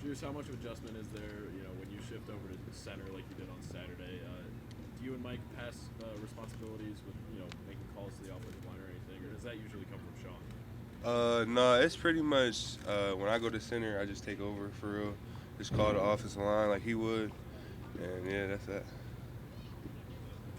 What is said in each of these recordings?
Juice, how much of adjustment is there, when you shift over to center like you did on Saturday? Do you and Mike pass responsibilities with, making calls to the offensive line or anything, or does that usually come from Sean? No, it's pretty much when I go to center, I just take over for real. Just call the offensive line like he would, and yeah, that's that.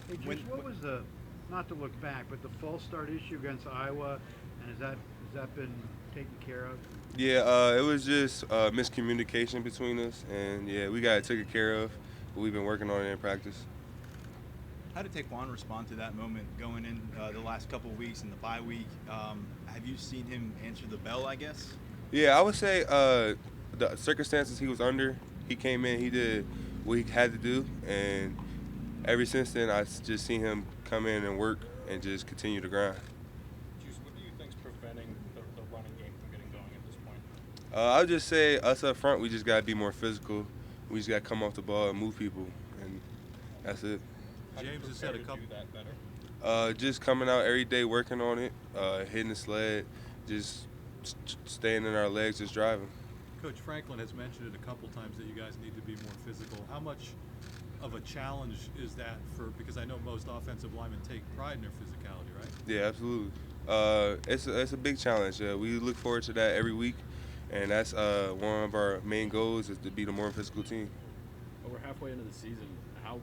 Hey, Juice, what was the, not to look back, but the false start issue against Iowa, and has that been taken care of? Yeah, it was just miscommunication between us, and yeah, we got it taken care of. But we've been working on it in practice. How did Taquan respond to that moment going in the last couple of weeks in the bye week? Have you seen him answer the bell, I guess? Yeah, I would say the circumstances he was under, he came in, he did what he had to do, and ever since then, I just seen him come in and work and just continue to grind. Juice, what do you think's preventing the running game from getting going at this point? I would just say us up front, we just got to be more physical. We just got to come off the ball and move people, and that's it. James has said a couple. Do that better? Just coming out every day, working on it, hitting the sled, just staying in our legs, just driving. Coach Franklin has mentioned it a couple times that you guys need to be more physical. How much of a challenge is that because I know most offensive linemen take pride in their physicality, right? Yeah, absolutely. It's a big challenge. We look forward to that every week, and that's one of our main goals is to be the more physical team. Well, we're halfway into the season. How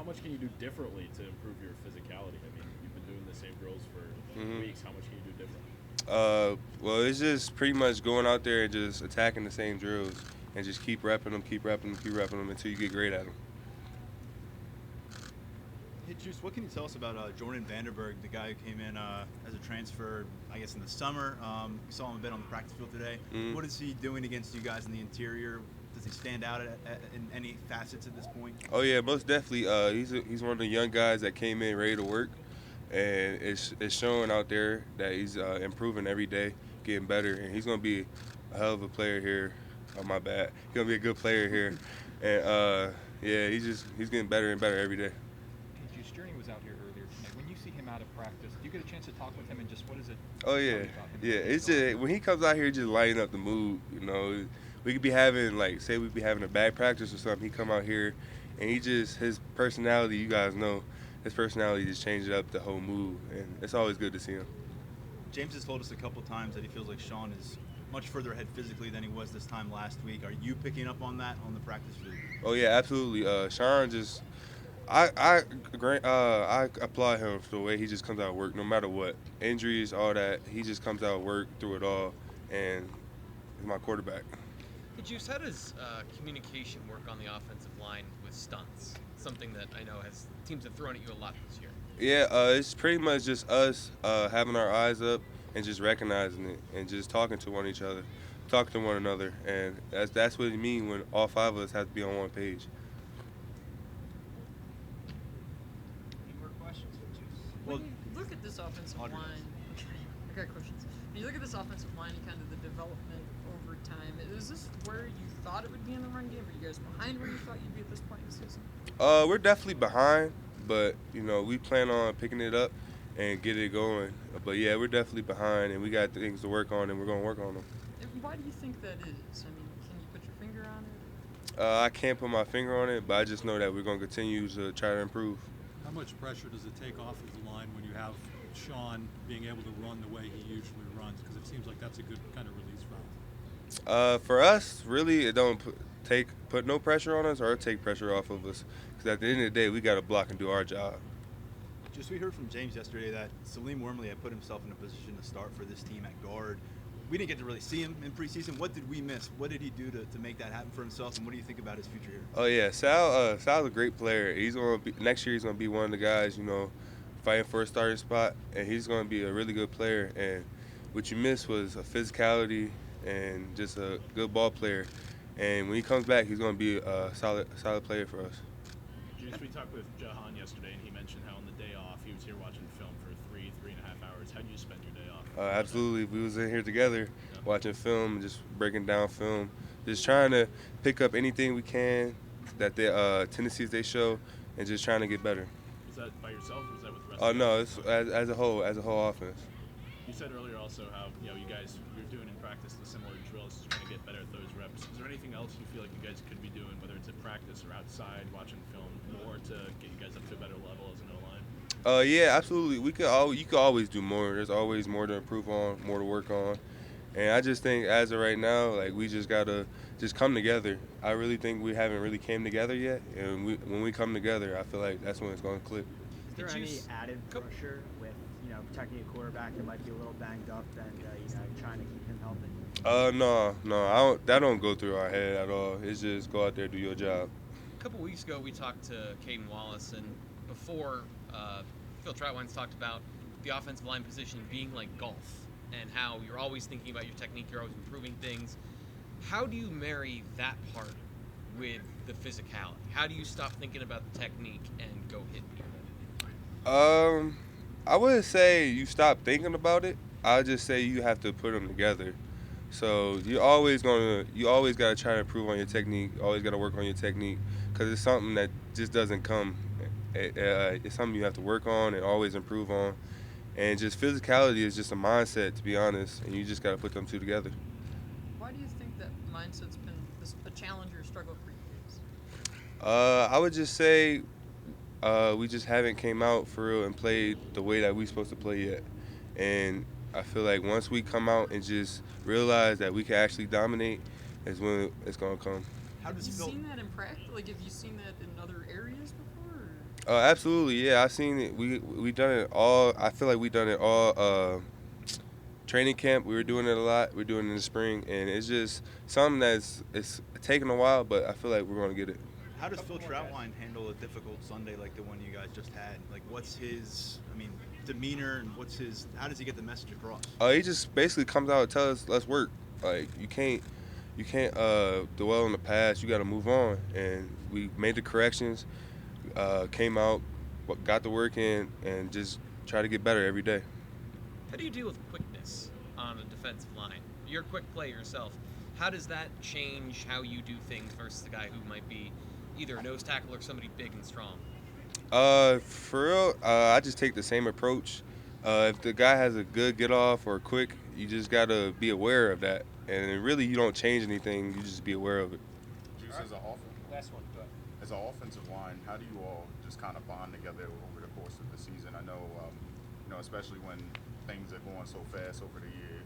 much can you do differently to improve your physicality? I mean, you've been doing the same drills for weeks. How much can you do differently? Well, it's just pretty much going out there and just attacking the same drills and just keep repping them until you get great at them. Hey, Juice, what can you tell us about Jordan Vanderberg, the guy who came in as a transfer, I guess, in the summer? You saw him a bit on the practice field today. What is he doing against you guys in the interior? Does he stand out in any facets at this point? Oh, yeah, most definitely. He's one of the young guys that came in ready to work, and it's showing out there that he's improving every day, getting better, and he's going to be a hell of a player here. Oh, my bad. He's going to be a good player here. And, yeah, he's getting better and better every day. Juice Journey was out here earlier tonight. When you see him out of practice, do you get a chance to talk with him and just what is it? Oh, yeah. Yeah, it's just when he comes out here, just lighting up the mood, We could be having, say we'd be having a bad practice or something. He come out here, and his personality, you guys know, his personality just changes up the whole mood, and it's always good to see him. James has told us a couple times that he feels like Sean is much further ahead physically than he was this time last week. Are you picking up on that on the practice field? Oh, yeah, absolutely. Sean just I applaud him for the way he just comes out of work, no matter what. Injuries, all that, he just comes out of work through it all, and he's my quarterback. Hey, Juice, how does communication work on the offensive line with stunts? Something that I know teams have thrown at you a lot this year. Yeah, it's pretty much just us having our eyes up and just recognizing it and just talking to one another, and that's what it means when all five of us have to be on one page. Any more questions for Juice? Well, When you look at this offensive Audrey. line, I got questions. When you look at this offensive line and kind of the development over time, is this where you thought it would be in the run game? Are you guys behind where you thought you'd be at this point in the season? We're definitely behind, but we plan on picking it up and get it going. But yeah, we're definitely behind, and we got things to work on, and we're gonna work on them. And why do you think that is? I mean, can you put your finger on it? I can't put my finger on it, but I just know that we're gonna continue to try to improve. How much pressure does it take off of the line when you have Sean being able to run the way he usually runs? Because it seems like that's a good kind of release valve. For us, really, it don't put no pressure on us or take pressure off of us. Because at the end of the day, we got to block and do our job. Just we heard from James yesterday that Salim Wormley had put himself in a position to start for this team at guard. We didn't get to really see him in preseason. What did we miss? What did he do to make that happen for himself? And what do you think about his future here? Oh yeah, Sal's a great player. Next year he's gonna be one of the guys, fighting for a starting spot, and he's gonna be a really good player. And what you missed was a physicality and just a good ball player. And when he comes back, he's gonna be a solid player for us. Juice, we talked with Jahan yesterday, and he mentioned how on the day off he was here watching film for 3.5 hours. How do you spend your day off? Absolutely. We was in here together watching film, just breaking down film, just trying to pick up anything we can that the tendencies they show, and just trying to get better. Was that by yourself, or was that with the rest Oh of no, it's as a whole offense. You said earlier also how you guys you're doing in practice the similar drills, just trying to get get better at those reps. Is there anything else you feel like you guys could be doing, whether it's at practice or outside, watching film, more to get you guys up to a better level as an O-line? Yeah, absolutely. You could always do more. There's always more to improve on, more to work on. And I just think as of right now, like we just gotta just come together. I really think we haven't really came together yet, and when we come together, I feel like that's when it's gonna click. Is there any added pressure with protecting a quarterback that might be a little banged up and trying to keep him healthy? No. That don't go through our head at all. It's just go out there, do your job. A couple weeks ago, we talked to Caden Wallace, and before Phil Trout once talked about the offensive line position being like golf, and how you're always thinking about your technique, you're always improving things. How do you marry that part with the physicality? How do you stop thinking about the technique and go hit people? I wouldn't say you stop thinking about it. I just say you have to put them together. So you always gotta try to improve on your technique. Always gotta work on your technique, because it's something that just doesn't come. It's something you have to work on and always improve on. And just physicality is just a mindset, to be honest, and you just gotta put them two together. Why do you think that mindset's been a challenge or a struggle for you guys? I would just say we just haven't came out for real and played the way that we supposed to play yet. And I feel like once we come out and just realize that we can actually dominate is when it's going to come. How does Have you Phil? seen that in practice? Like, have you seen that in other areas before? Absolutely, yeah. I've seen it. We done it all. I feel like we done it all. Training camp, we were doing it a lot. We're doing it in the spring, and it's just something it's taking a while, but I feel like we're going to get it. How does Phil Troutline handle a difficult Sunday like the one you guys just had? Like, what's his, demeanor, and how does he get the message across? He just basically comes out and tells us, let's work. Like, you can't dwell on the past. You got to move on. And we made the corrections, came out, got the work in, and just try to get better every day. How do you deal with quickness on a defensive line? You're a quick player yourself. How does that change how you do things versus the guy who might be either a nose tackle or somebody big and strong? For real, I just take the same approach. If the guy has a good get off or quick, you just gotta be aware of that. And really, you don't change anything. You just be aware of it. Juice, last one. Go ahead. As an offensive line, how do you all just kind of bond together over the course of the season? I know, especially when things are going so fast over the year.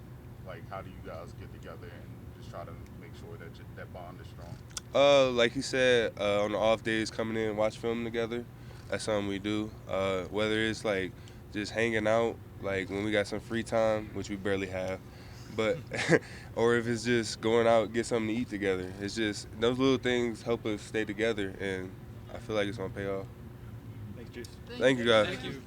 Like, how do you guys get together and just try to make sure that that bond is strong? Like you said, on the off days, coming in and watch film together. That's something we do. Whether it's like just hanging out, like when we got some free time, which we barely have, but or if it's just going out get something to eat together. It's just those little things help us stay together, and I feel like it's gonna pay off. Thanks, Juice. Thank you guys. Thank you.